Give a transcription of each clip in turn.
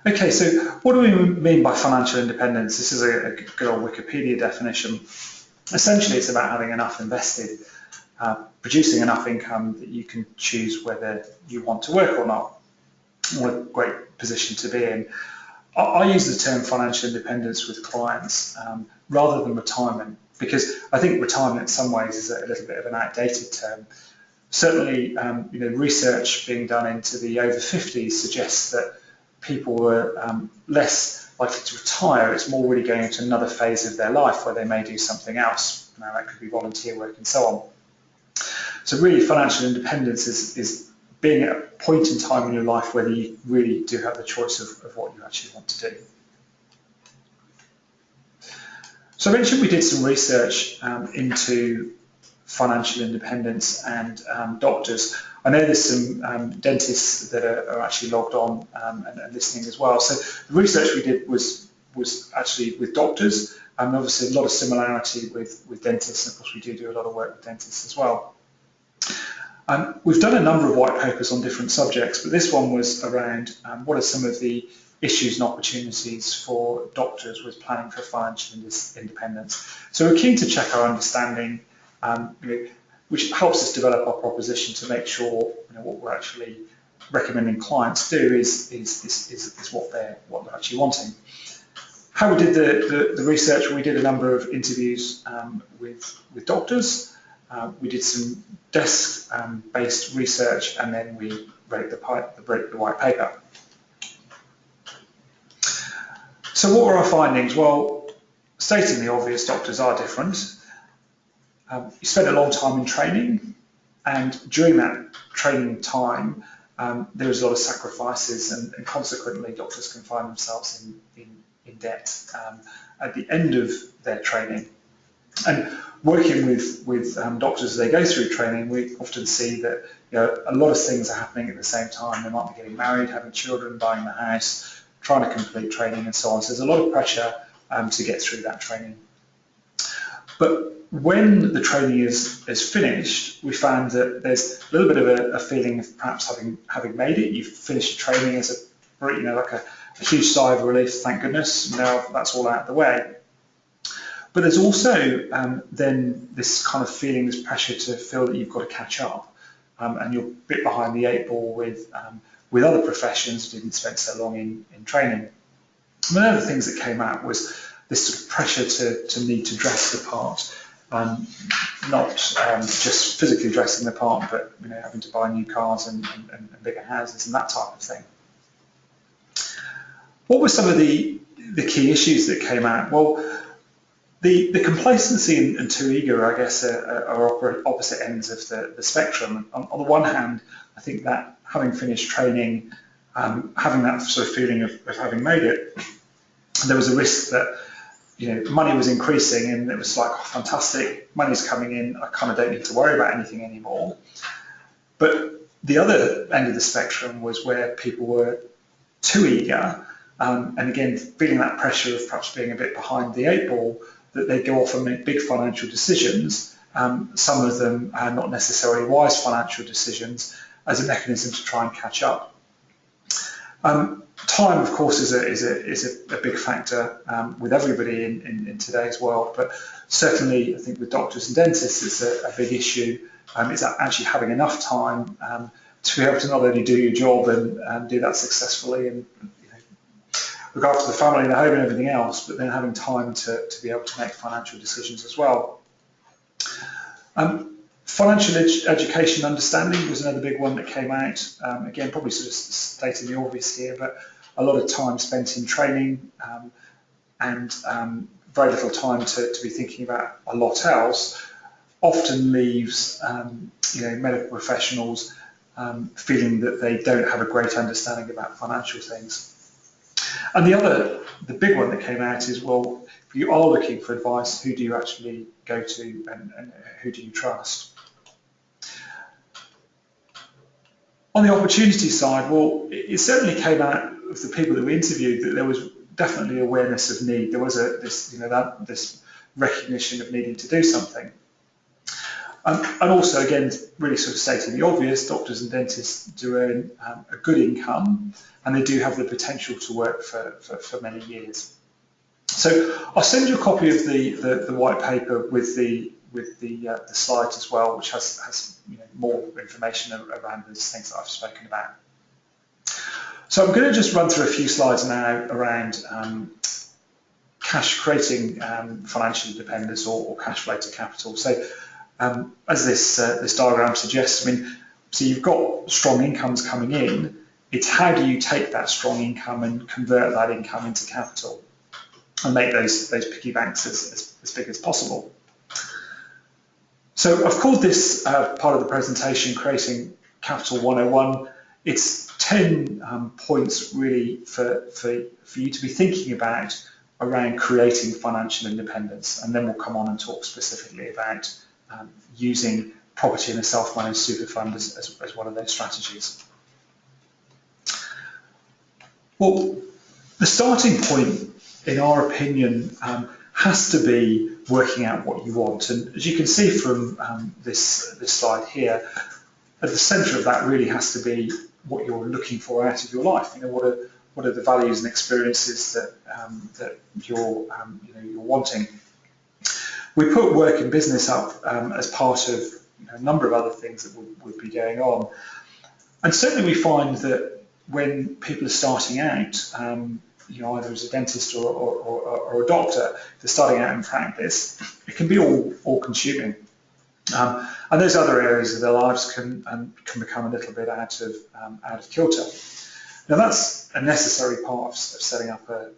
Okay, so what do we mean by financial independence? This is a good old Wikipedia definition. Essentially, it's about having enough invested, producing enough income that you can choose whether you want to work or not. What a great position to be in. I use the term financial independence with clients rather than retirement, because I think retirement in some ways is a little bit of an outdated term. Certainly, research being done into the over 50s suggests that people were less likely to retire. It's more really going into another phase of their life where they may do something else. Now, that could be volunteer work and so on. So really, financial independence is being at a point in time in your life where you really do have the choice of what you actually want to do. So I mentioned we did some research into financial independence and doctors. I know there's some dentists that are actually logged on and listening as well. So the research we did was actually with doctors, and obviously a lot of similarity with dentists, and of course we do a lot of work with dentists as well. We've done a number of white papers on different subjects, but this one was around what are some of the issues and opportunities for doctors with planning for financial independence. So we're keen to check our understanding, which helps us develop our proposition to make sure what we're actually recommending clients do is what they're actually wanting. How we did the research, we did a number of interviews with doctors. We did some desk-based research, and then we wrote the white paper. So what were our findings? Well, stating the obvious, doctors are different. You spend a long time in training, and during that training time, there is a lot of sacrifices, and consequently, doctors can find themselves in debt at the end of their training. And working with doctors as they go through training, we often see that a lot of things are happening at the same time. They might be getting married, having children, buying the house, trying to complete training, and so on. So there's a lot of pressure to get through that training. But when the training is finished, we found that there's a little bit of a feeling of perhaps having made it. You've finished your training as like a huge sigh of relief. Thank goodness, now that's all out of the way. But there's also then this kind of feeling, this pressure to feel that you've got to catch up, and you're a bit behind the 8 ball with other professions who didn't spend so long in training. One of the things that came out was this sort of pressure to need to dress the part, not just physically dressing the part, but having to buy new cars and bigger houses and that type of thing. What were some of the key issues that came out? Well, the complacency and too eager, I guess, are opposite ends of the spectrum. On the one hand, I think that having finished training, having that sort of feeling of having made it, there was a risk that money was increasing, and it was like, oh, fantastic, money's coming in, I kind of don't need to worry about anything anymore. But the other end of the spectrum was where people were too eager, and again, feeling that pressure of perhaps being a bit behind the 8 ball, that they go off and make big financial decisions, some of them are not necessarily wise financial decisions, as a mechanism to try and catch up. Time, of course, is a big factor with everybody in today's world, but certainly I think with doctors and dentists it's a big issue. It's actually having enough time to be able to not only do your job and do that successfully and look after the family and the home and everything else, but then having time to be able to make financial decisions as well. Financial education understanding was another big one that came out. Again, probably sort of stating the obvious here, but a lot of time spent in training and very little time to be thinking about a lot else often leaves medical professionals feeling that they don't have a great understanding about financial things. And the big one that came out is, well, if you are looking for advice, who do you actually go to and who do you trust? On the opportunity side, well, it certainly came out of the people that we interviewed that there was definitely awareness of need. There was this recognition of needing to do something. And also, again, really sort of stating the obvious, doctors and dentists do earn a good income, and they do have the potential to work for many years. So I'll send you a copy of the white paper with the slides as well, which has more information around these things that I've spoken about. So I'm going to just run through a few slides now around creating financial independence or cash flow to capital. So as this diagram suggests, so you've got strong incomes coming in. It's how do you take that strong income and convert that income into capital and make those piggy banks as big as possible. So I've called this part of the presentation Creating Capital 101. It's 10 points really for you to be thinking about around creating financial independence, and then we'll come on and talk specifically about using property in a self-managed super fund as one of those strategies. Well, the starting point, in our opinion, has to be working out what you want. And as you can see from this slide here, at the centre of that really has to be what you're looking for out of your life. What are the values and experiences that you're wanting. We put work and business up as part of a number of other things that would be going on. And certainly we find that when people are starting out, either as a dentist or a doctor, if they're starting out in practice, it can be all consuming. And those other areas of their lives can become a little bit out of kilter. Now that's a necessary part of setting up a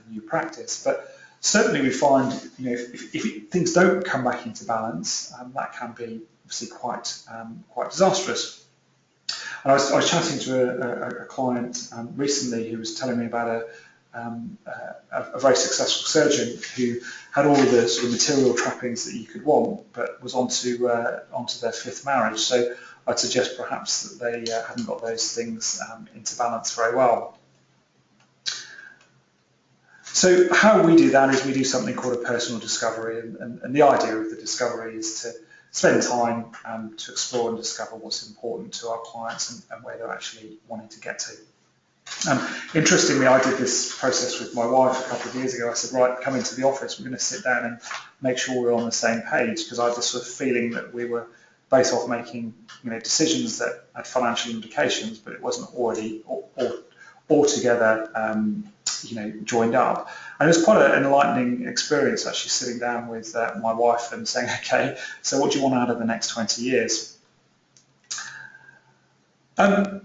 new practice, but certainly we find if things don't come back into balance, that can be obviously quite disastrous. And I was chatting to a client recently who was telling me about a very successful surgeon who had all the sort of material trappings that you could want, but was onto their fifth marriage. So I'd suggest perhaps that they hadn't got those things into balance very well. So how we do that is we do something called a personal discovery, and the idea of the discovery is to spend time to explore and discover what's important to our clients and where they're actually wanting to get to. Interestingly, I did this process with my wife a couple of years ago. I said, right, come into the office, we're going to sit down and make sure we're on the same page, because I had this sort of feeling that we were both off making decisions that had financial implications, but it wasn't already altogether joined up. And it was quite an enlightening experience actually sitting down with my wife and saying, okay, so what do you want out of the next 20 years? Number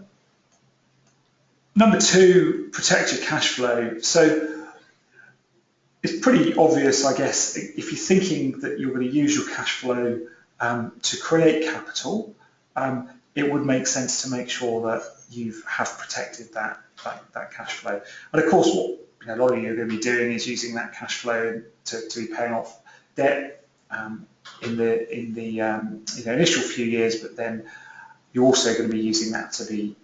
two, protect your cash flow. So it's pretty obvious, I guess, if you're thinking that you're going to use your cash flow to create capital, it would make sense to make sure that you have protected that cash flow. And of course, what a lot of you are going to be doing is using that cash flow to be paying off debt in the initial few years, but then you're also going to be using that to be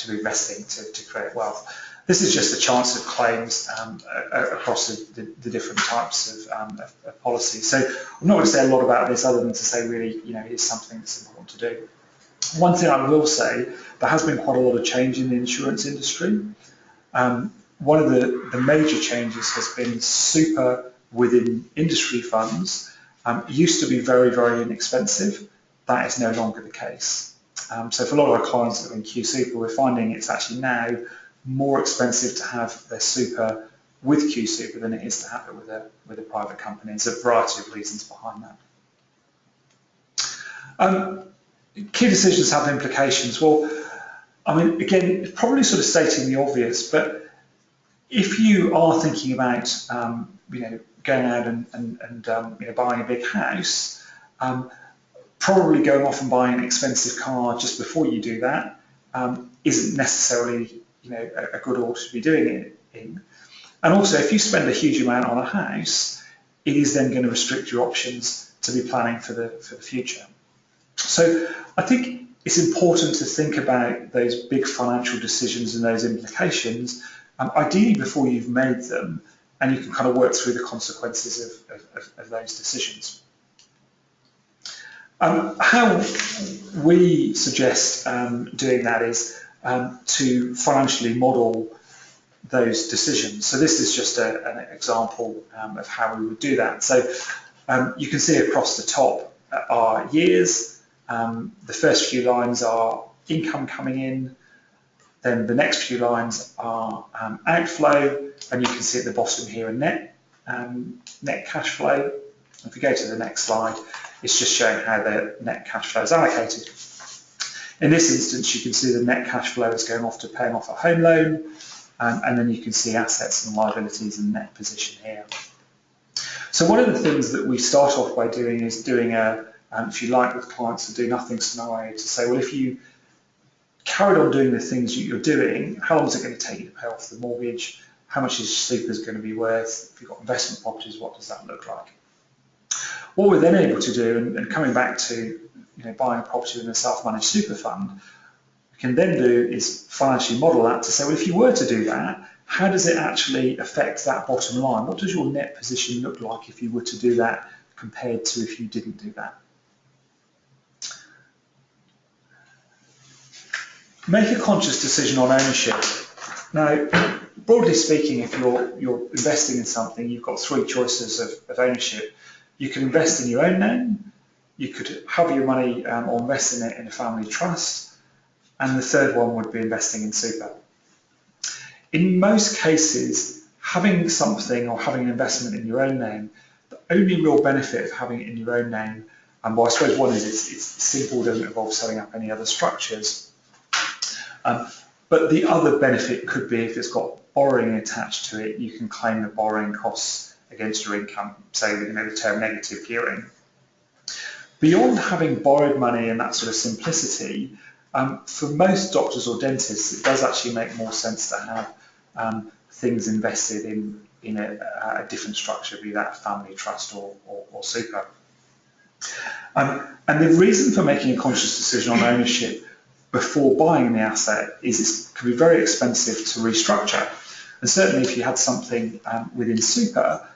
investing to create wealth. This is just a chance of claims across the different types of policies. So I'm not going to say a lot about this other than to say really, it's something that's important to do. One thing I will say, there has been quite a lot of change in the insurance industry. One of the major changes has been super within industry funds. Used to be very, very inexpensive. That is no longer the case. So for a lot of our clients that are in Q Super, we're finding it's actually now more expensive to have their super with Q Super than it is to have it with a private company. There's a variety of reasons behind that. Key decisions have implications. Well, again, it's probably sort of stating the obvious, but if you are thinking about, going out and buying a big house, probably going off and buying an expensive car just before you do that isn't necessarily, a good order to be doing it in. And also, if you spend a huge amount on a house, it is then going to restrict your options to be planning for the future. So I think it's important to think about those big financial decisions and those implications, ideally before you've made them, and you can kind of work through the consequences of those decisions. How we suggest doing that is to financially model those decisions. So this is just an example of how we would do that. So you can see across the top are years. The first few lines are income coming in. Then the next few lines are outflow, and you can see at the bottom here a net cash flow. If we go to the next slide, it's just showing how the net cash flow is allocated. In this instance, you can see the net cash flow is going off to paying off a home loan, and then you can see assets and liabilities and net position here. So one of the things that we start off by doing is doing if you like with clients, a do nothing scenario to say, well, if you carried on doing the things you're doing, how long is it going to take you to pay off the mortgage? How much is super going to be worth? If you've got investment properties, what does that look like? What we're then able to do, and coming back to buying a property in a self-managed super fund, we can then do is financially model that to say, well, if you were to do that, how does it actually affect that bottom line? What does your net position look like if you were to do that compared to if you didn't do that? Make a conscious decision on ownership. Now, broadly speaking, if you're investing in something, you've got three choices of ownership. You can invest in your own name, you could have your money or invest in it in a family trust, and the third one would be investing in super. In most cases, having something or having an investment in your own name, the only real benefit of having it in your own name, and well, I suppose one is it's simple, doesn't involve setting up any other structures. But the other benefit could be if it's got borrowing attached to it, you can claim the borrowing costs against your income, say with the term negative gearing. Beyond having borrowed money and that sort of simplicity, for most doctors or dentists, it does actually make more sense to have things invested in a different structure, be that a family trust or super. And the reason for making a conscious decision on ownership before buying the asset is it can be very expensive to restructure. And certainly if you had something within super,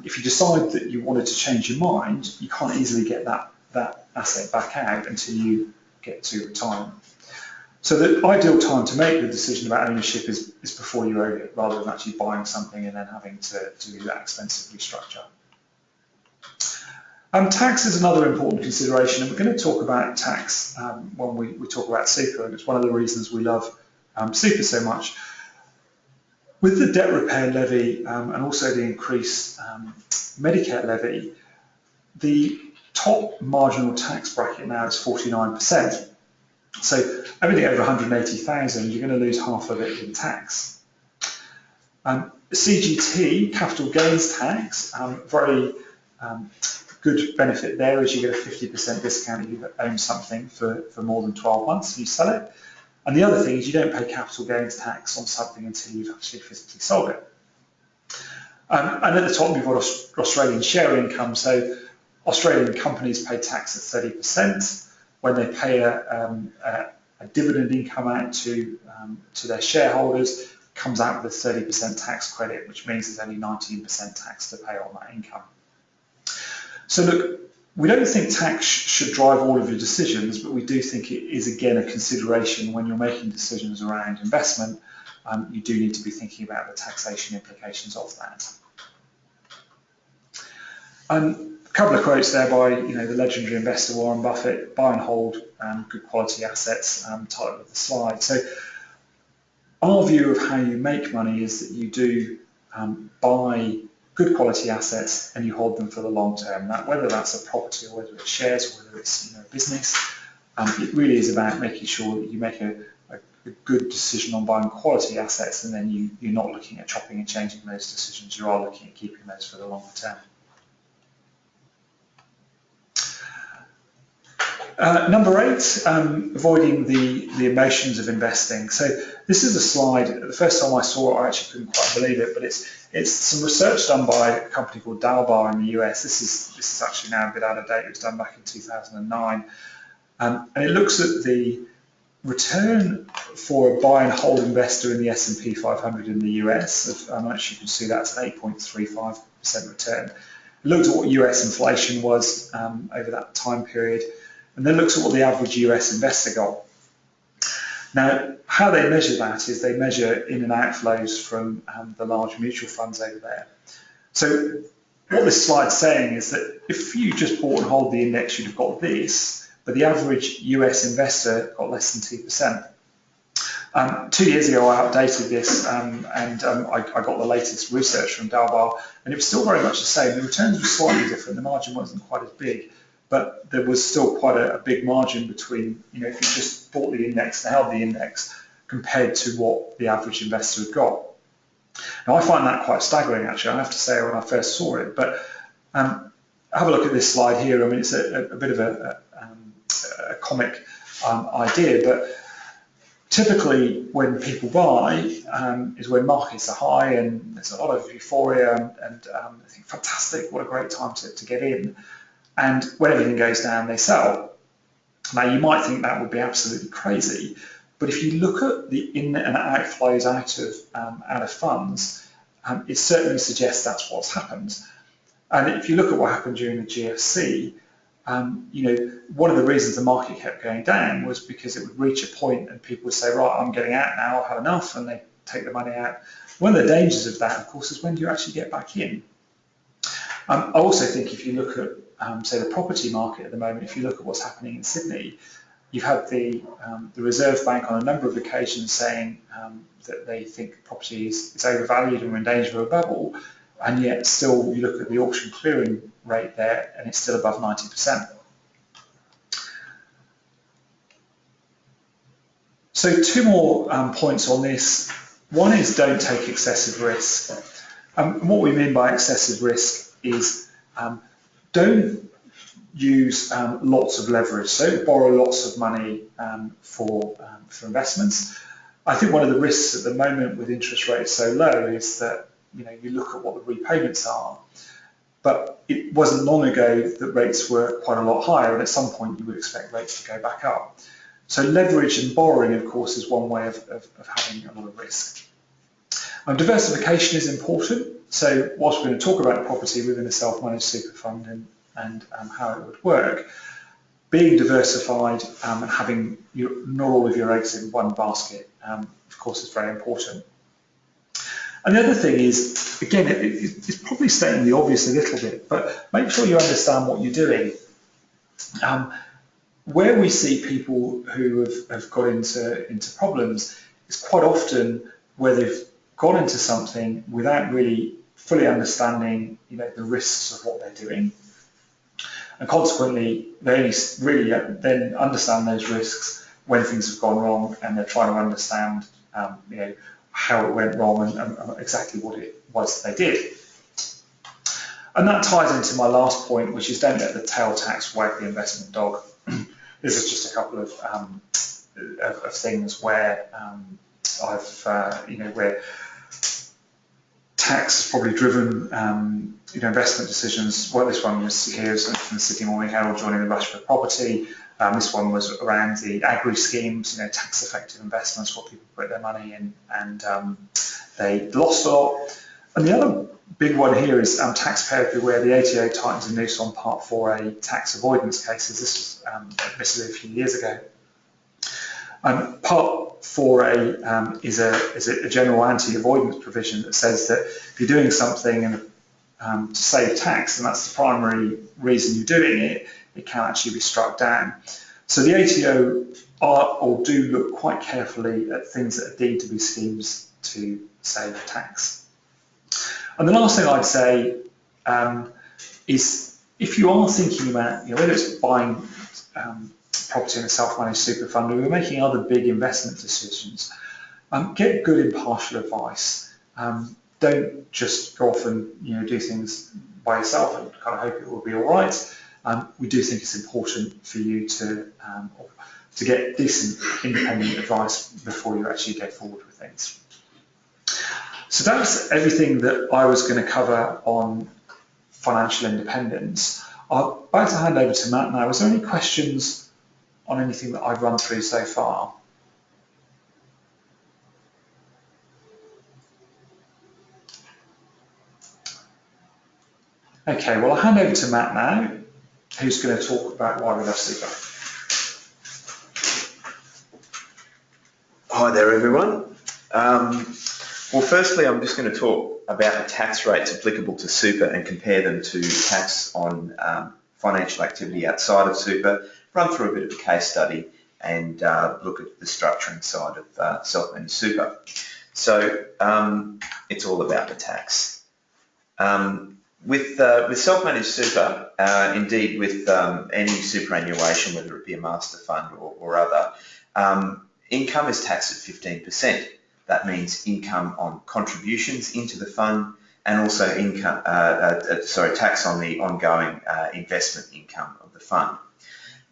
if you decide that you wanted to change your mind, you can't easily get that asset back out until you get to retirement. So the ideal time to make the decision about ownership is before you own it, rather than actually buying something and then having to do that expensive restructure. Tax is another important consideration, and we're going to talk about tax when we talk about super, and it's one of the reasons we love super so much. With the debt repair levy and also the increased Medicare levy, the top marginal tax bracket now is 49%. So everything over 180,000, you're going to lose half of it in tax. CGT, capital gains tax, very good benefit there is you get a 50% discount if you own something for more than 12 months and you sell it. And the other thing is you don't pay capital gains tax on something until you've actually physically sold it. And at the top, you've got Australian share income. So Australian companies pay tax at 30%. When they pay a dividend income out to their shareholders, comes out with a 30% tax credit, which means there's only 19% tax to pay on that income. So look, we don't think tax should drive all of your decisions, but we do think it is again a consideration when you're making decisions around investment. You do need to be thinking about the taxation implications of that. A couple of quotes there by the legendary investor Warren Buffett: buy and hold good quality assets, title of the slide. So our view of how you make money is that you do buy good quality assets and you hold them for the long term. That, whether that's a property or whether it's shares or whether it's a business, it really is about making sure that you make a good decision on buying quality assets, and then you're not looking at chopping and changing those decisions. You are looking at keeping those for the longer term. Number 8, avoiding the emotions of investing. So this is a slide, the first time I saw it I actually couldn't quite believe it, but it's some research done by a company called Dalbar in the US. This is actually now a bit out of date. It was done back in 2009. And it looks at the return for a buy and hold investor in the S&P 500 in the US. And actually you can see that's an 8.35% return. looked at what US inflation was over that time period, and then looks at what the average US investor got. Now, how they measure that is they measure in and outflows from the large mutual funds over there. So what this slide's saying is that if you just bought and hold the index, you'd have got this, but the average US investor got less than 2%. 2 years ago, I updated this and I got the latest research from Dalbar, and it was still very much the same. The returns were slightly different. The margin wasn't quite as big, but there was still quite a big margin between, if you just bought the index and held the index compared to what the average investor had got. Now, I find that quite staggering, actually, I have to say, when I first saw it. But have a look at this slide here. I mean, it's a bit of a comic idea, but typically when people buy is when markets are high and there's a lot of euphoria and I think, fantastic, what a great time to get in. And when everything goes down, they sell. Now, you might think that would be absolutely crazy, but if you look at the in and outflows out of funds, it certainly suggests that's what's happened. And if you look at what happened during the GFC, one of the reasons the market kept going down was because it would reach a point and people would say, right, I'm getting out now, I've had enough, and they take the money out. One of the dangers of that, of course, is when do you actually get back in? I also think if you look at, say, the property market at the moment, if you look at what's happening in Sydney, you've had the Reserve Bank on a number of occasions saying that they think property is overvalued and we're in danger of a bubble, and yet still you look at the auction clearing rate there and it's still above 90%. So 2 more points on this. One is don't take excessive risk. What we mean by excessive risk is don't use lots of leverage, so borrow lots of money for investments. I think one of the risks at the moment with interest rates so low is that you look at what the repayments are, but it wasn't long ago that rates were quite a lot higher, and at some point you would expect rates to go back up. So leverage and borrowing, of course, is one way of having a lot of risk. Diversification is important. So whilst we're going to talk about property within a self-managed super fund and how it would work, being diversified and having not all of your eggs in one basket, of course, is very important. And the other thing is, again, it's probably stating the obvious a little bit, but make sure you understand what you're doing. Where we see people who have got into problems is quite often where they've got into something without really fully understanding the risks of what they're doing. And consequently, they only really then understand those risks when things have gone wrong and they're trying to understand how it went wrong and exactly what it was they did. And that ties into my last point, which is don't let the tail tax wag the investment dog. This is just a couple of things where where tax has probably driven investment decisions. Well, this one was here from the Sydney Morning Herald joining the rush for property. This one was around the agri schemes, tax-effective investments, what people put their money in, and they lost a lot. And the other big one here is taxpayer beware. The ATO tightens the noose on Part 4A tax avoidance cases. This was admittedly a few years ago. Part 4A is a general anti-avoidance provision that says that if you're doing something to save tax, and that's the primary reason you're doing it, it can actually be struck down. So the ATO do look quite carefully at things that are deemed to be schemes to save tax. And the last thing I'd say is if you are thinking about, whether it's buying property in a self-managed super fund or you're making other big investment decisions, get good impartial advice. Don't just go off and do things by yourself and kind of hope it will be all right. We do think it's important for you to get decent independent advice before you actually go forward with things. So that's everything that I was going to cover on financial independence. I'm about to hand over to Matt now. Is there any questions on anything that I've run through so far? Okay, well I'll hand over to Matt now, who's going to talk about why we love super. Hi there everyone. Well firstly I'm just going to talk about the tax rates applicable to super and compare them to tax on financial activity outside of super, run through a bit of a case study and look at the structuring side of self-managed super. So it's all about the tax. With self-managed super, indeed with any superannuation, whether it be a master fund or other, income is taxed at 15%. That means income on contributions into the fund and also income, tax on the ongoing investment income of the fund.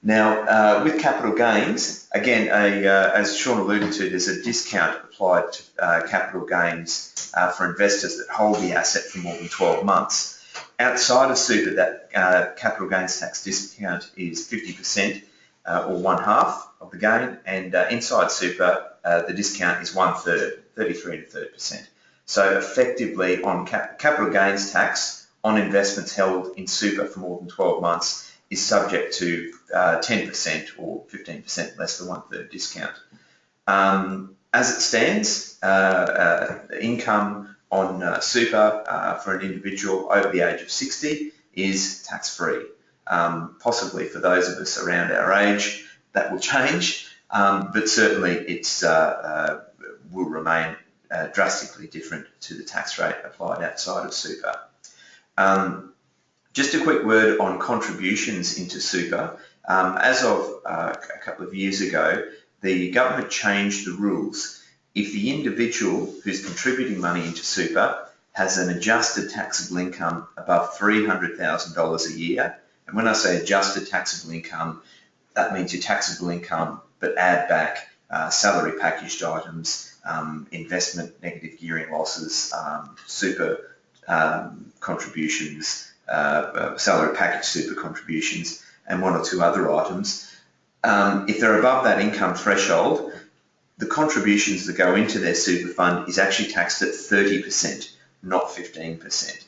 Now, with capital gains, again, as Sean alluded to, there's a discount applied to capital gains for investors that hold the asset for more than 12 months. Outside of super, that capital gains tax discount is 50% or 1/2 of the gain, and inside super, the discount is 1/3, 33 1/3%. So effectively, on capital gains tax on investments held in super for more than 12 months is subject to 10% or 15% less than 1/3 discount. As it stands, income on super for an individual over the age of 60 is tax-free. Possibly for those of us around our age, that will change, but certainly it will remain drastically different to the tax rate applied outside of super. Just a quick word on contributions into super. As of a couple of years ago, the government changed the rules. If the individual who's contributing money into super has an adjusted taxable income above $300,000 a year, and when I say adjusted taxable income, that means your taxable income, but add back salary packaged items, investment negative gearing losses, super contributions, salary package super contributions, and one or two other items. If they're above that income threshold, the contributions that go into their super fund is actually taxed at 30%, not 15%.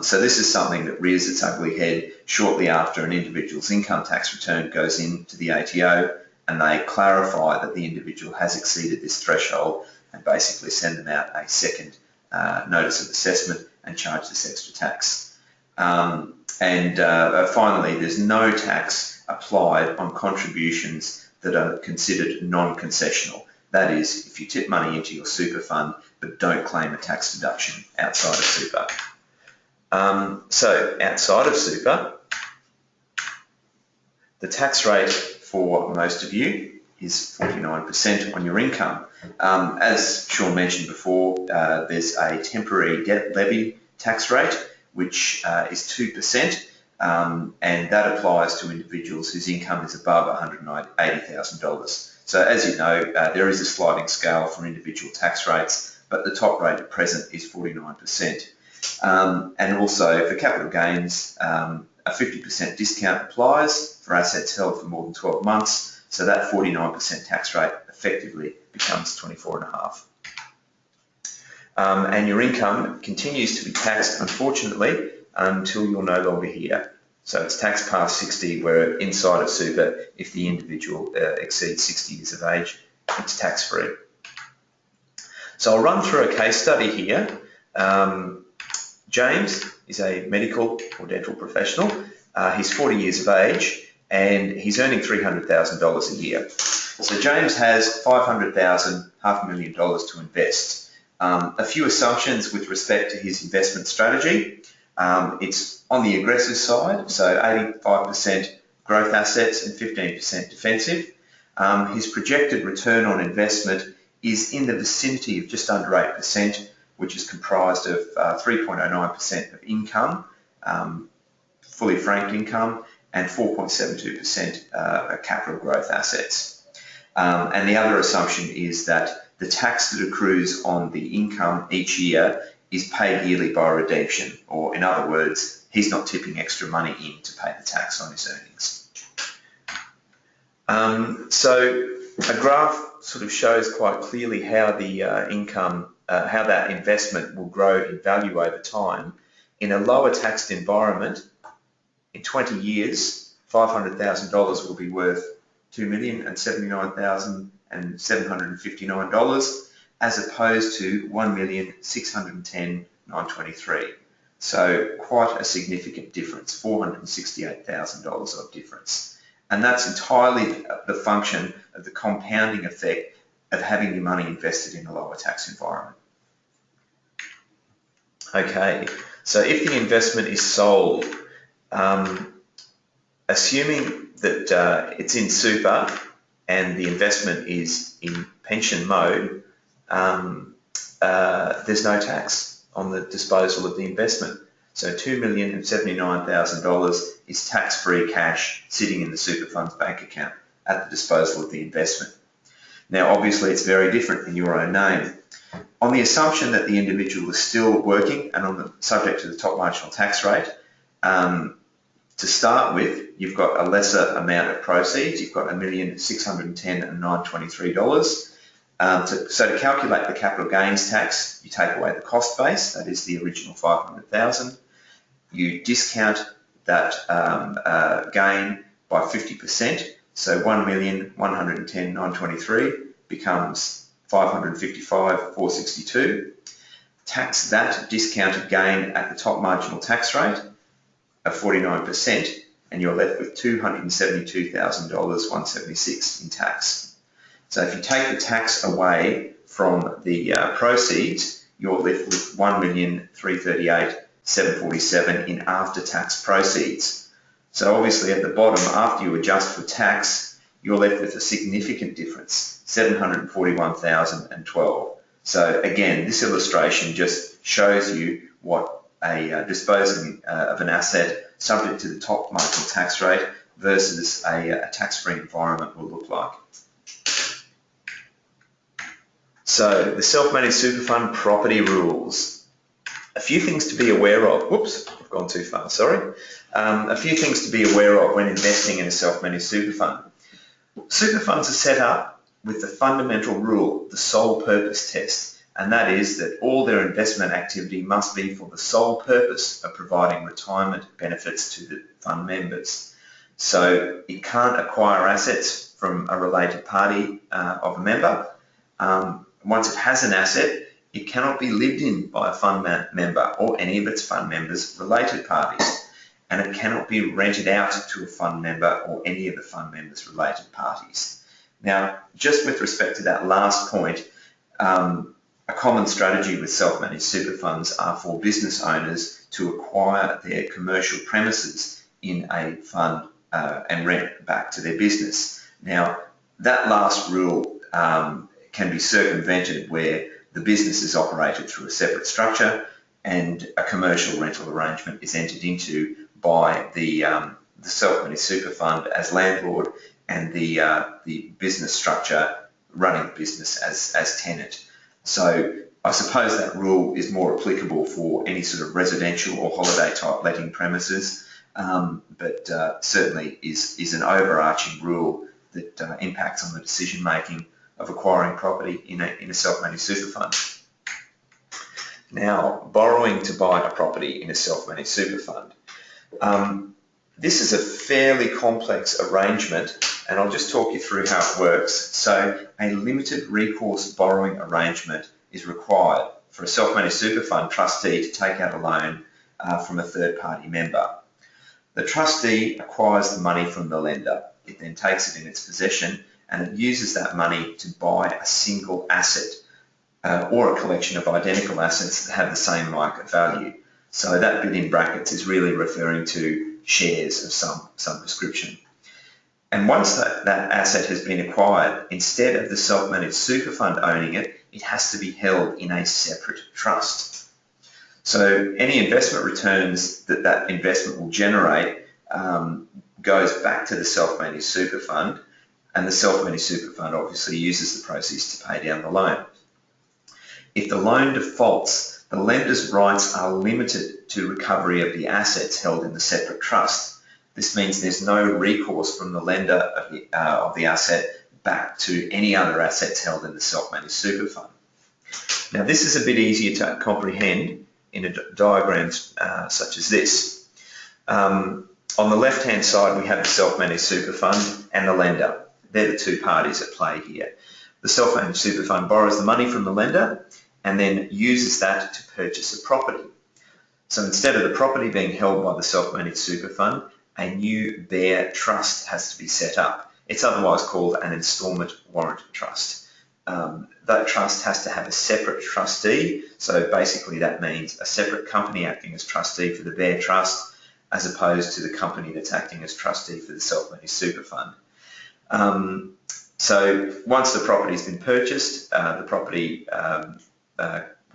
So this is something that rears its ugly head shortly after an individual's income tax return goes into the ATO and they clarify that the individual has exceeded this threshold and basically send them out a second notice of assessment and charge this extra tax. Finally, there's no tax applied on contributions that are considered non-concessional. That is, if you tip money into your super fund but don't claim a tax deduction outside of super. So outside of super, the tax rate for most of you is 49% on your income. As Sean mentioned before, there's a temporary debt levy tax rate, which is 2%, and that applies to individuals whose income is above $180,000. So as you know, there is a sliding scale for individual tax rates, but the top rate at present is 49%. And also for capital gains, a 50% discount applies for assets held for more than 12 months, so that 49% tax rate effectively becomes 24.5%. And your income continues to be taxed, unfortunately, until you're no longer here. So it's taxed past 60, where inside of super, if the individual exceeds 60 years of age, it's tax-free. So I'll run through a case study here. James is a medical or dental professional. He's 40 years of age and he's earning $300,000 a year. So James has $500,000, $500,000 to invest. A few assumptions with respect to his investment strategy. It's on the aggressive side, so 85% growth assets and 15% defensive. His projected return on investment is in the vicinity of just under 8%, which is comprised of 3.09% of income, fully franked income, and 4.72% capital growth assets. And the other assumption is that the tax that accrues on the income each year is paid yearly by redemption, or in other words, he's not tipping extra money in to pay the tax on his earnings. So a graph sort of shows quite clearly how the income, how that investment will grow in value over time. In a lower taxed environment, in 20 years, $500,000 will be worth $2,079,759 as opposed to $1,610,923. So quite a significant difference, $468,000 of difference. And that's entirely the function of the compounding effect of having your money invested in a lower tax environment. Okay, so if the investment is sold, assuming that it's in super and the investment is in pension mode, there's no tax on the disposal of the investment. So $2,079,000 is tax-free cash sitting in the super fund's bank account at the disposal of the investment. Now, obviously, it's very different in your own name. On the assumption that the individual is still working and on the subject to the top marginal tax rate, to start with, you've got a lesser amount of proceeds. You've got $1,610,923. So to calculate the capital gains tax, you take away the cost base, that is the original $500,000. You discount that gain by 50%. So $1,110,923 becomes $555,462. Tax that discounted gain at the top marginal tax rate of 49%, and you're left with $272,176 in tax. So if you take the tax away from the proceeds, you're left with $1,338,747 in after-tax proceeds. So obviously at the bottom, after you adjust for tax, you're left with a significant difference, $741,012. So again, this illustration just shows you what a disposing of an asset subject to the top marginal tax rate versus a tax-free environment will look like. So the self-managed super fund property rules. A few things to be aware of. Whoops, I've gone too far, sorry. A few things to be aware of when investing in a self-managed super fund. Super funds are set up with the fundamental rule, the sole purpose test, and that is that all their investment activity must be for the sole purpose of providing retirement benefits to the fund members. So it can't acquire assets from a related party of a member. Once it has an asset, it cannot be lived in by a fund member or any of its fund members' related parties, and it cannot be rented out to a fund member or any of the fund members' related parties. Now, just with respect to that last point, a common strategy with self-managed super funds are for business owners to acquire their commercial premises in a fund and rent back to their business. Now, that last rule can be circumvented where the business is operated through a separate structure and a commercial rental arrangement is entered into by the self-managed super fund as landlord and the business structure running the business as tenant. So I suppose that rule is more applicable for any sort of residential or holiday type letting premises, but certainly is an overarching rule that impacts on the decision making of acquiring property in a self-managed super fund. Now, borrowing to buy a property in a self-managed super fund. This is a fairly complex arrangement, and I'll just talk you through how it works. So a limited recourse borrowing arrangement is required for a self-managed super fund trustee to take out a loan from a third-party member. The trustee acquires the money from the lender. It then takes it in its possession and it uses that money to buy a single asset or a collection of identical assets that have the same market value. So that bit in brackets is really referring to shares of some description. And once that asset has been acquired, instead of the self-managed super fund owning it, it has to be held in a separate trust. So any investment returns that investment will generate goes back to the self-managed super fund, and the self-managed super fund obviously uses the proceeds to pay down the loan. If the loan defaults, the lender's rights are limited to recovery of the assets held in the separate trust. This means there's no recourse from the lender of the asset back to any other assets held in the self-managed super fund. Now, this is a bit easier to comprehend in a diagram such as this. On the left-hand side, we have the self-managed super fund and the lender. They're the two parties at play here. The self-managed super fund borrows the money from the lender and then uses that to purchase a property. So instead of the property being held by the self-managed super fund, a new bare trust has to be set up. It's otherwise called an instalment warrant trust. That trust has to have a separate trustee. So basically that means a separate company acting as trustee for the bare trust, as opposed to the company that's acting as trustee for the self-managed super fund. So once the property's been purchased, the property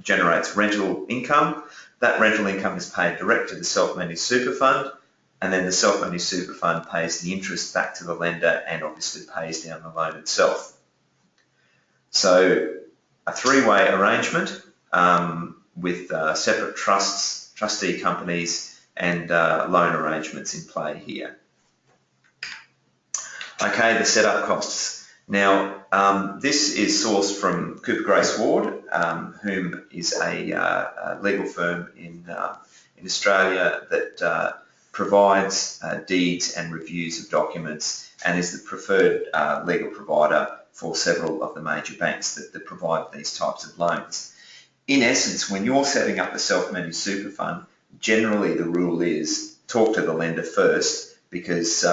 generates rental income. That rental income is paid direct to the self-managed super fund, and then the self-managed super fund pays the interest back to the lender and obviously pays down the loan itself. So a three-way arrangement with separate trusts, trustee companies, and loan arrangements in play here. Okay, the setup costs. Now, this is sourced from Cooper Grace Ward, whom is a legal firm in Australia that provides deeds and reviews of documents and is the preferred legal provider for several of the major banks that provide these types of loans. In essence, when you're setting up a self-managed super fund, generally the rule is talk to the lender first, because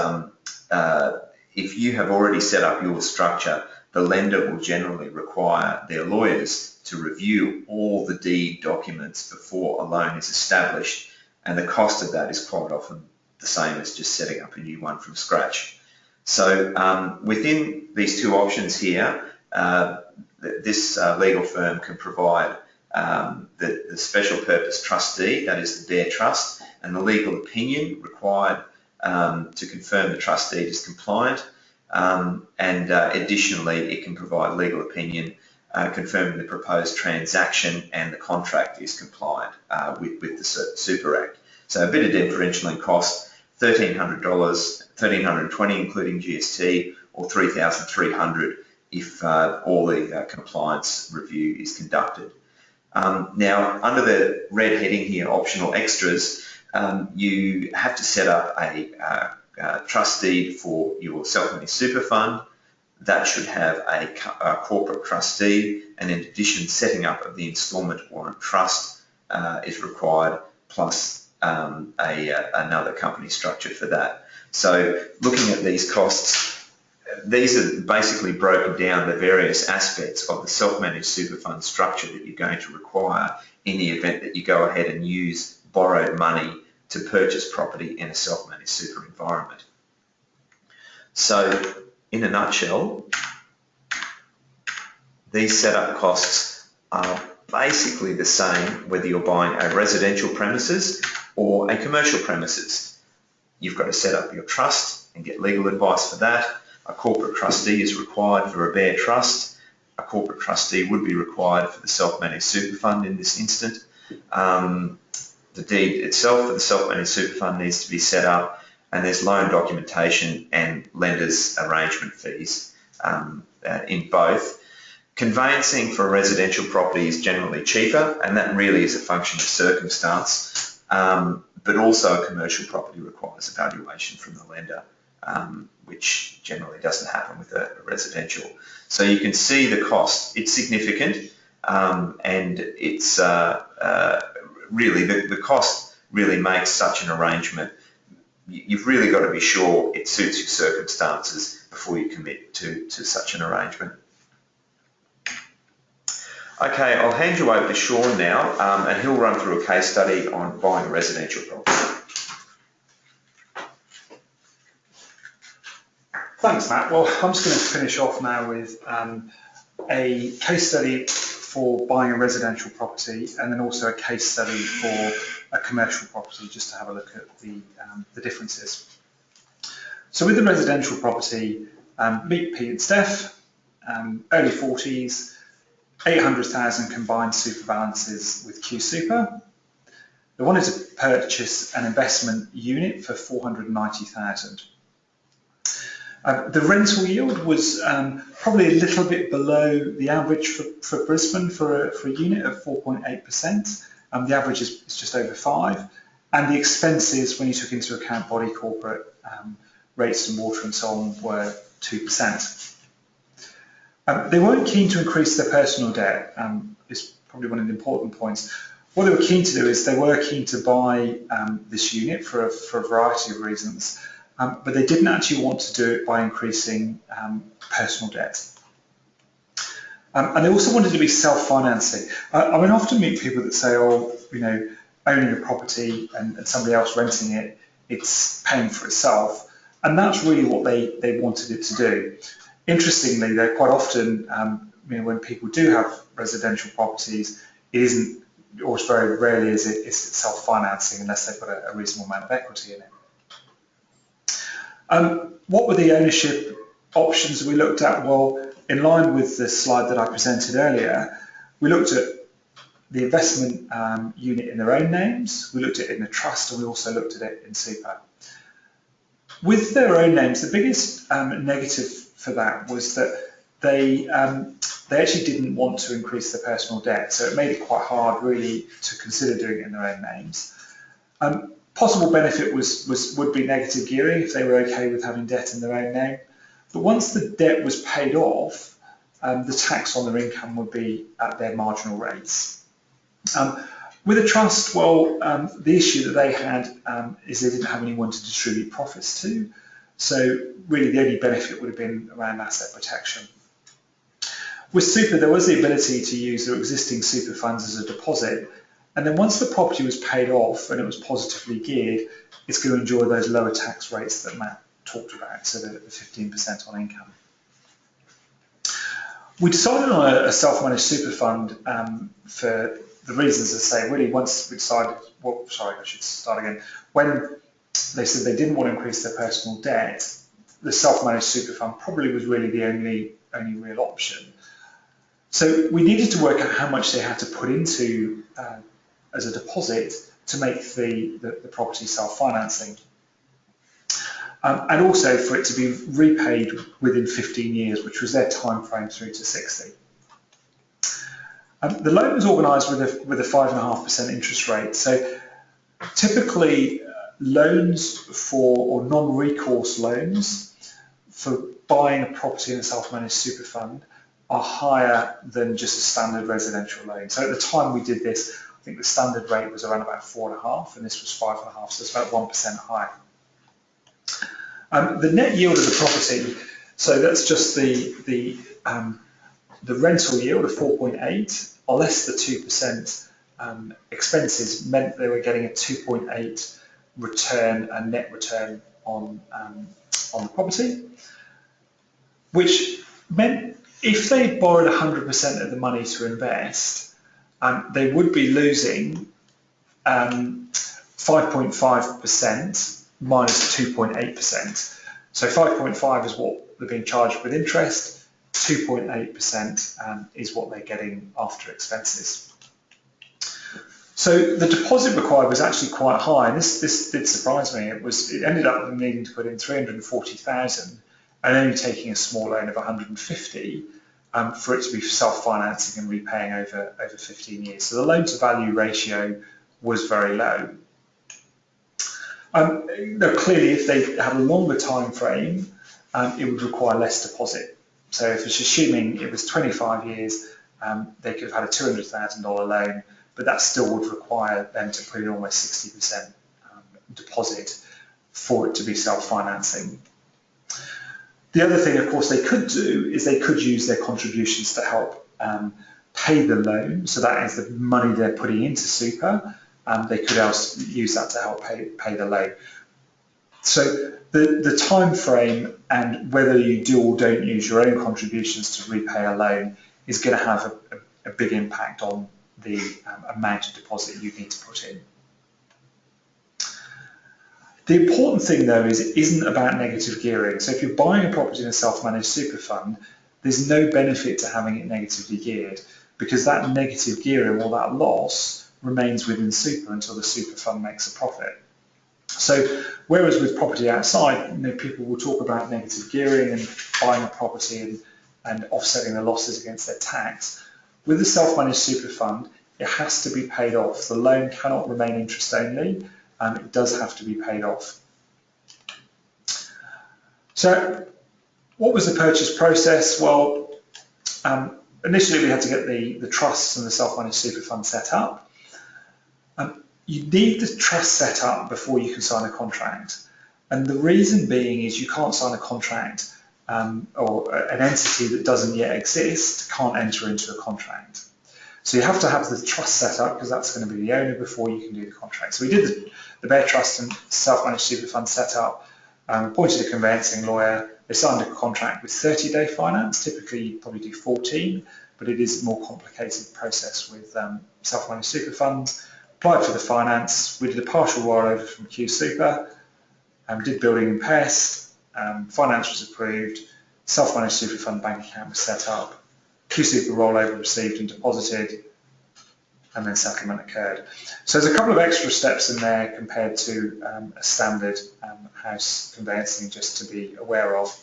if you have already set up your structure, the lender will generally require their lawyers to review all the deed documents before a loan is established, and the cost of that is quite often the same as just setting up a new one from scratch. So within these two options here, this legal firm can provide the special purpose trustee, that is the bare trust, and the legal opinion required to confirm the trustee is compliant, and additionally it can provide legal opinion confirming the proposed transaction and the contract is compliant with the Super Act. So a bit of differential in cost, $1,300, $1,320 including GST, or $3,300 if all the compliance review is conducted. Now, under the red heading here, optional extras, you have to set up a trust deed for your self-managed super fund. That should have a corporate trustee, and in addition, setting up of the instalment warrant trust is required, plus another company structure for that. So looking at these costs, these are basically broken down the various aspects of the self-managed super fund structure that you're going to require in the event that you go ahead and use borrowed money to purchase property in a self-managed super environment. So in a nutshell, these setup costs are basically the same whether you're buying a residential premises or a commercial premises. You've got to set up your trust and get legal advice for that. A corporate trustee is required for a bare trust. A corporate trustee would be required for the self-managed super fund in this instant. The deed itself for the self-managed super fund needs to be set up, and there's loan documentation and lenders arrangement fees in both. Conveyancing for a residential property is generally cheaper, and that really is a function of circumstance, but also a commercial property requires evaluation from the lender, which generally doesn't happen with a residential. So you can see the cost. It's significant, and it's really, the cost really makes such an arrangement. You've really got to be sure it suits your circumstances before you commit to such an arrangement. Okay, I'll hand you over to Sean now, and he'll run through a case study on buying a residential property. Thanks, Matt. Well, I'm just going to finish off now with a case study for buying a residential property, and then also a case study for a commercial property, just to have a look at the differences. So with the residential property, meet Pete and Steph, early 40s, 800,000 combined super balances with Q Super. They wanted to purchase an investment unit for 490,000. The rental yield was probably a little bit below the average for Brisbane for a unit of 4.8%, The average is just over 5, and the expenses, when you took into account body corporate rates and water and so on, were 2%. They weren't keen to increase their personal debt, is probably one of the important points. What they were keen to do is they were keen to buy this unit for a variety of reasons, but they didn't actually want to do it by increasing personal debt. And they also wanted to be self-financing. I mean, I often meet people that say, oh, you know, owning a property and somebody else renting it, it's paying for itself. And that's really what they wanted it to do. Interestingly, though, quite often, you know, when people do have residential properties, it isn't, or very rarely is it self-financing unless they've got a reasonable amount of equity in it. What were the ownership options we looked at? Well, in line with the slide that I presented earlier, we looked at the investment unit in their own names, we looked at it in a trust, and we also looked at it in super. With their own names, the biggest negative for that was that they actually didn't want to increase their personal debt, so it made it quite hard really to consider doing it in their own names. Possible benefit would be negative gearing if they were okay with having debt in their own name, but once the debt was paid off, the tax on their income would be at their marginal rates. With a trust, well, the issue that they had is they didn't have anyone to distribute profits to, so really the only benefit would have been around asset protection. With super, there was the ability to use their existing super funds as a deposit, and then once the property was paid off and it was positively geared, it's going to enjoy those lower tax rates that Matt talked about, so the 15% on income. We decided on a self-managed super fund for the reasons I say, really once we decided, well, sorry, I should start again. When they said they didn't want to increase their personal debt, the self-managed super fund probably was really the only real option. So we needed to work out how much they had to put into as a deposit to make the property self-financing. And also for it to be repaid within 15 years, which was their time frame through to 60. The loan was organised with a 5.5% interest rate. So typically loans or non-recourse loans for buying a property in a self-managed super fund are higher than just a standard residential loan. So at the time we did this, I think the standard rate was around about 4.5, and this was 5.5, so it's about 1% higher. The net yield of the property, so that's just the rental yield of 4.8, or less the 2% expenses, meant they were getting a 2.8 return, a net return on the property, which meant if they borrowed 100% of the money to invest, they would be losing 5.5% minus 2.8%. So 5.5 is what they're being charged with interest, 2.8% is what they're getting after expenses. So the deposit required was actually quite high, and this did surprise me. It ended up with them needing to put in 340,000 and only taking a small loan of 150 for it to be self-financing and repaying over 15 years. So the loan to value ratio was very low. Clearly, if they had a longer time frame, it would require less deposit. So if it's assuming it was 25 years, they could have had a $200,000 loan, but that still would require them to put in almost 60% deposit for it to be self-financing. The other thing, of course, they could do is they could use their contributions to help pay the loan. So that is the money they're putting into super. They could also use that to help pay the loan. So the time frame and whether you do or don't use your own contributions to repay a loan is going to have a big impact on the amount of deposit you need to put in. The important thing, though, is it isn't about negative gearing. So if you're buying a property in a self-managed super fund, there's no benefit to having it negatively geared, because that negative gearing or that loss remains within super until the super fund makes a profit. So whereas with property outside, people will talk about negative gearing and buying a property and offsetting the losses against their tax, with a self-managed super fund, it has to be paid off. The loan cannot remain interest only, it does have to be paid off. So what was the purchase process? Well, initially we had to get the trusts and the self-managed super fund set up. You need the trust set up before you can sign a contract. And the reason being is you can't sign a contract or an entity that doesn't yet exist can't enter into a contract. So you have to have the trust set up because that's going to be the owner before you can do the contract. So we did the Bear Trust and self-managed super fund set up, appointed a conveyancing lawyer. They signed a contract with 30-day finance. Typically you probably do 14, but it is a more complicated process with self-managed super funds. Applied for the finance. We did a partial rollover from Q Super. Did building and pest, finance was approved, self-managed super fund bank account was set up, Q Super rollover received and deposited, and then settlement occurred. So there's a couple of extra steps in there compared to a standard house conveyancing, just to be aware of.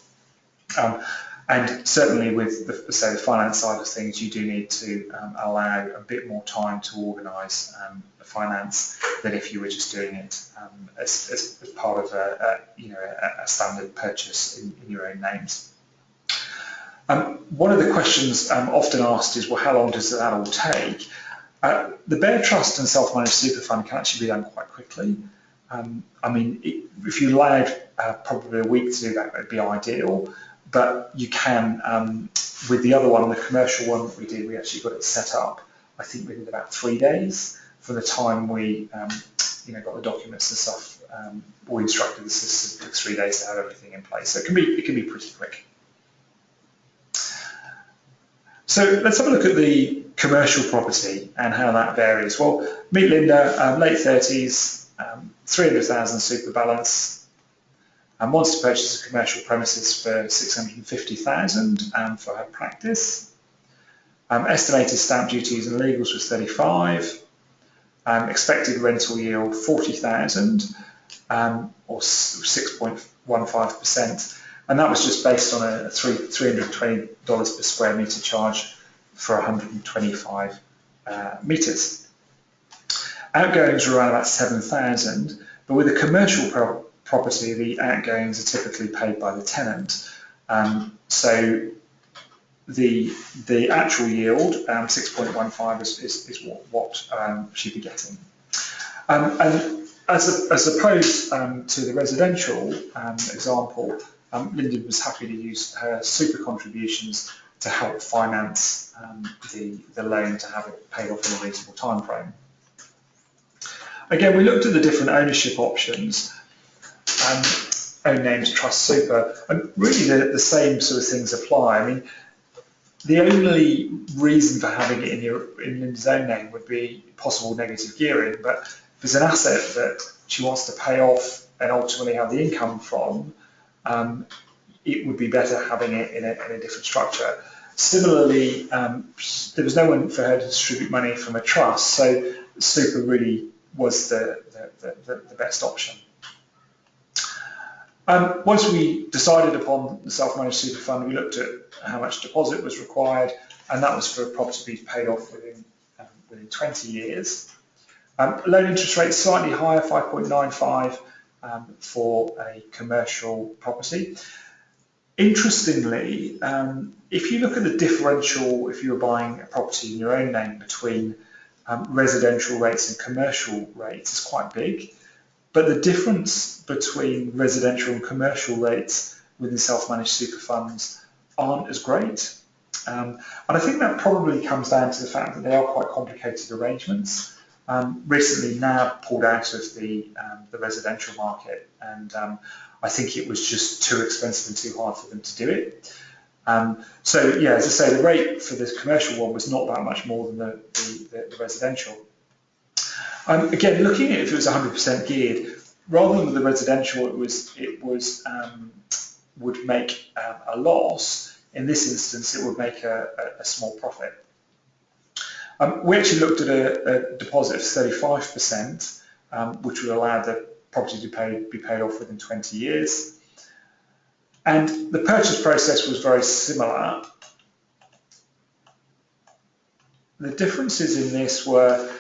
And certainly with the finance side of things, you do need to allow a bit more time to organise the finance than if you were just doing it as part of a standard purchase in your own names. One of the questions often asked is, well, how long does that all take? The Bear Trust and self-managed super fund can actually be done quite quickly. I mean, if you allowed probably a week to do that, would be ideal. But you can, with the other one, the commercial one that we did, we actually got it set up, I think within about 3 days from the time we got the documents and stuff. We instructed the system, it took 3 days to have everything in place. So it can be pretty quick. So let's have a look at the commercial property and how that varies. Well, meet Linda, late 30s, 300,000 super balance, and wants to purchase a commercial premises for 650,000 for her practice. Estimated stamp duties and legals was 35. Expected rental yield 40,000 or 6.15%, and that was just based on a $320 per square metre charge for 125 metres. Outgoings were around about 7,000, but with a commercial property, the outgoings are typically paid by the tenant. So the actual yield, 6.15, is what she'd be getting. And as opposed to the residential example, Linda was happy to use her super contributions to help finance the loan to have it paid off in a reasonable time frame. Again, we looked at the different ownership options. Own names, trust, super, and really the same sort of things apply. I mean, the only reason for having it in Linda's own name would be possible negative gearing, but if it's an asset that she wants to pay off and ultimately have the income from, it would be better having it in a different structure. Similarly, there was no one for her to distribute money from a trust, so super really was the best option. Once we decided upon the self-managed super fund, we looked at how much deposit was required, and that was for a property to be paid off within 20 years. Loan interest rate slightly higher, 5.95 for a commercial property. Interestingly, if you look at the differential, if you were buying a property in your own name between residential rates and commercial rates, it's quite big. But the difference between residential and commercial rates within self-managed super funds aren't as great. And I think that probably comes down to the fact that they are quite complicated arrangements. Recently, NAB pulled out of the residential market, and I think it was just too expensive and too hard for them to do it. So yeah, as I say, the rate for this commercial one was not that much more than the residential. Again, looking at if it was 100% geared, rather than the residential, it would make a loss. In this instance, it would make a small profit. We actually looked at a deposit of 35%, which would allow the property to be paid off within 20 years. And the purchase process was very similar. the differences in this were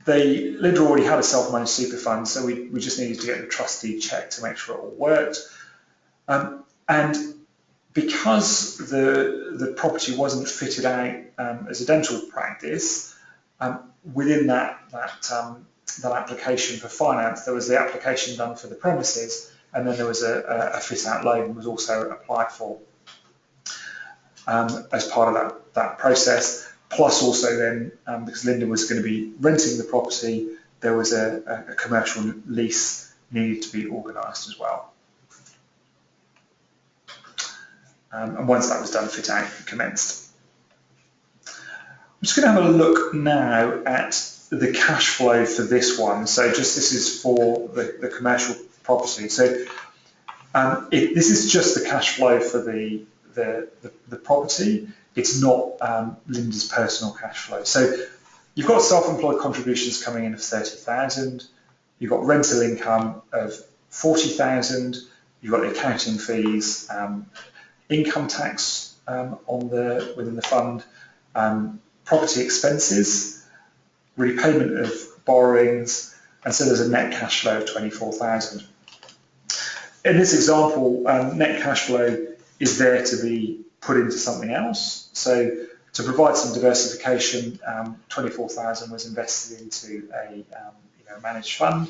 Linda already had a self-managed super fund, so we just needed to get the trustee checked to make sure it all worked. And because the property wasn't fitted out as a dental practice, within that application for finance, there was the application done for the premises, and then there was a fit-out loan was also applied for as part of that process. Plus also then, because Linda was going to be renting the property, there was a commercial lease needed to be organised as well. And once that was done, fit out commenced. I'm just going to have a look now at the cash flow for this one. So this is for the commercial property. So this is just the cash flow for the property. It's not Linda's personal cash flow. So you've got self-employed contributions coming in of 30,000. You've got rental income of 40,000. You've got the accounting fees, income tax within the fund, property expenses, repayment of borrowings, and so there's a net cash flow of 24,000. In this example, net cash flow is there to be put into something else. So to provide some diversification, 24,000 was invested into a managed fund.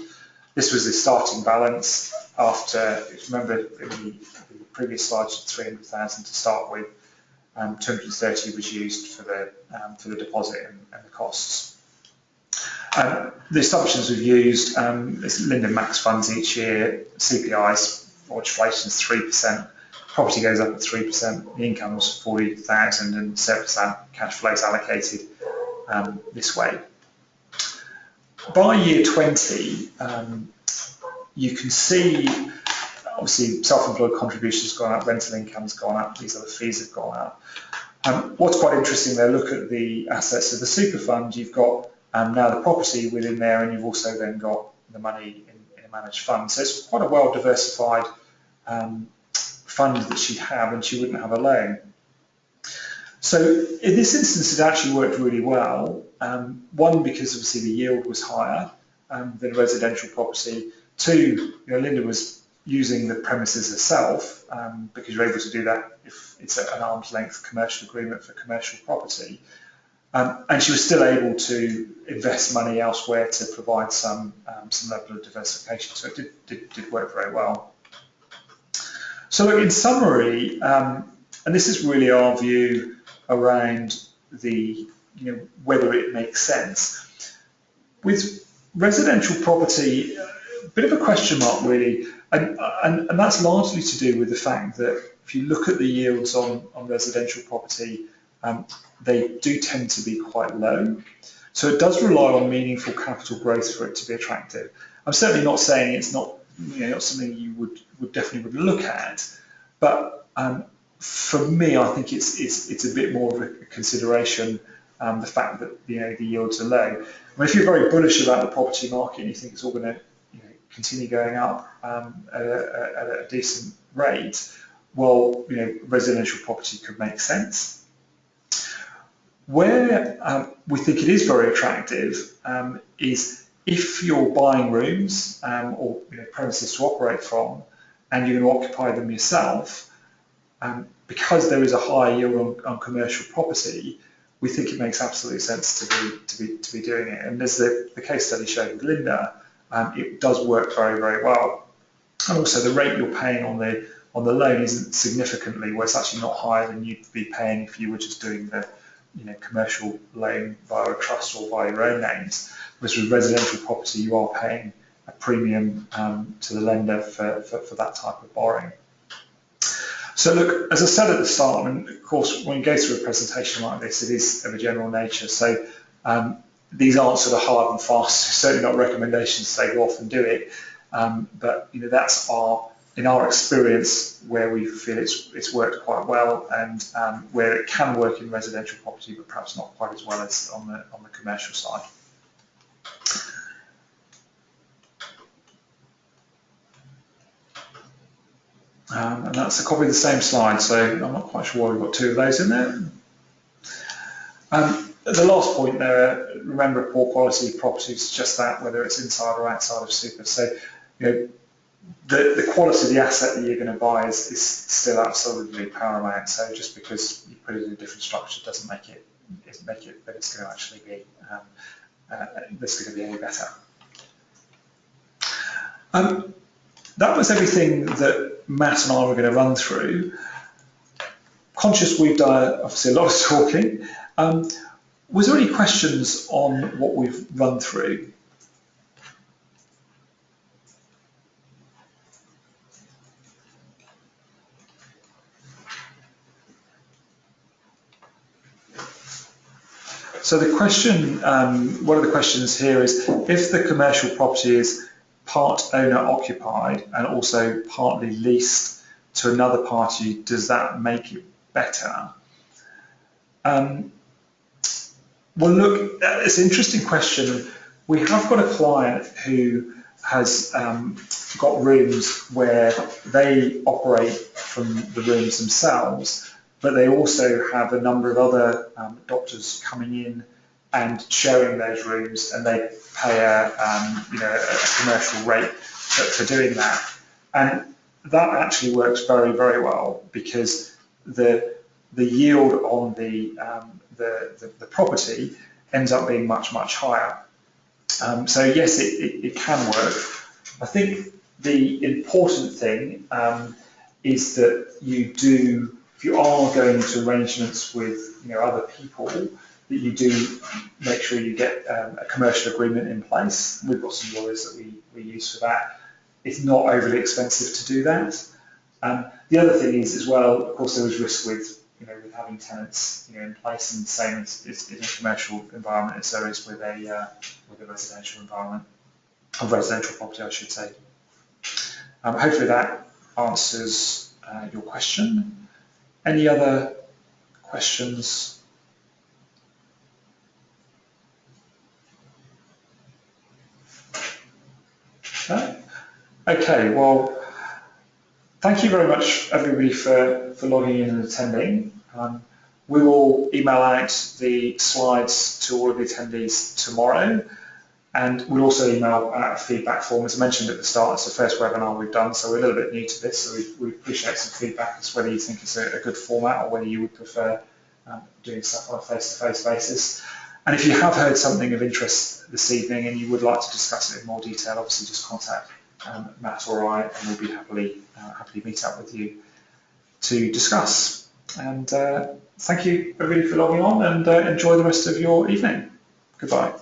This was the starting balance after, remember in the previous slide, 300,000 to start with. 230 was used for the deposit and the costs. The assumptions we've used is Linda max funds each year, CPI's or inflation is 3%, property goes up at 3%, the income was 40,000 and 7% cash flows allocated this way. By year 20, you can see obviously self-employed contributions have gone up, rental income's gone up, these other fees have gone up. What's quite interesting there, look at the assets of the super fund. You've got now the property within there, and you've also then got the money in a managed fund. So it's quite a well diversified fund that she'd have, and she wouldn't have a loan. So in this instance, it actually worked really well. One, because obviously the yield was higher than a residential property. Two, Linda was using the premises herself because you're able to do that if it's an arm's length commercial agreement for commercial property. And she was still able to invest money elsewhere to provide some level of diversification. So it did work very well. So look, in summary, and this is really our view around the whether it makes sense. With residential property, a bit of a question mark really, and that's largely to do with the fact that if you look at the yields on residential property, they do tend to be quite low. So it does rely on meaningful capital growth for it to be attractive. I'm certainly not saying it's not not something you would definitely look at, but for me, I think it's a bit more of a consideration. The fact that the yields are low. I mean, if you're very bullish about the property market and you think it's all going to continue going up at a decent rate, well, residential property could make sense. Where we think it is very attractive is if you're buying rooms or premises to operate from, and you're going to occupy them yourself, because there is a higher yield on commercial property. We think it makes absolute sense to be doing it. And as the case study showed with Linda, it does work very, very well. And also the rate you're paying on the loan isn't significantly, well, it's actually not higher than you'd be paying if you were just doing the commercial loan via a trust or via your own names. Whereas with residential property, you are paying a premium to the lender for that type of borrowing. So look, as I said at the start, and of course, when you go through a presentation like this, it is of a general nature. So these aren't sort of hard and fast, certainly not recommendations to say go off and do it. But that's in our experience where we feel it's worked quite well, and where it can work in residential property, but perhaps not quite as well as on the commercial side. And that's a copy of the same slide, so I'm not quite sure why we've got two of those in there. The last point there, remember poor quality property is just that, whether it's inside or outside of super. So, the quality of the asset that you're going to buy is still absolutely paramount. So just because you put it in a different structure doesn't make it that it's going to actually be that's going to be any better. That was everything that Matt and I were going to run through. Conscious we've done obviously a lot of talking. Was there any questions on what we've run through? So the question, one of the questions here is, if the commercial property is part owner occupied and also partly leased to another party, does that make it better? Well, look, it's an interesting question. We have got a client who has got rooms where they operate from the rooms themselves, but they also have a number of other doctors coming in and sharing those rooms, and they pay a commercial rate for doing that. And that actually works very, very well, because the yield on the property ends up being much, much higher. So yes, it can work. I think the important thing is that you do, if you are going into arrangements with other people, that you do make sure you get a commercial agreement in place. We've got some lawyers that we use for that. It's not overly expensive to do that. The other thing is as well, of course, there is risk with having tenants in place, and the same as in a commercial environment as there is with a residential environment, a residential property, I should say. Hopefully that answers your question. Any other questions? No? Okay, well, thank you very much, everybody, for logging in and attending. We will email out the slides to all of the attendees tomorrow, and we'll also email out a feedback form. As I mentioned at the start, it's the first webinar we've done, so we're a little bit new to this, so we appreciate some feedback as whether you think it's a good format or whether you would prefer doing stuff on a face-to-face basis. And if you have heard something of interest this evening and you would like to discuss it in more detail, obviously just contact Matt or I, and we'll be happily meet up with you to discuss. And thank you everybody for logging on, and enjoy the rest of your evening. Goodbye.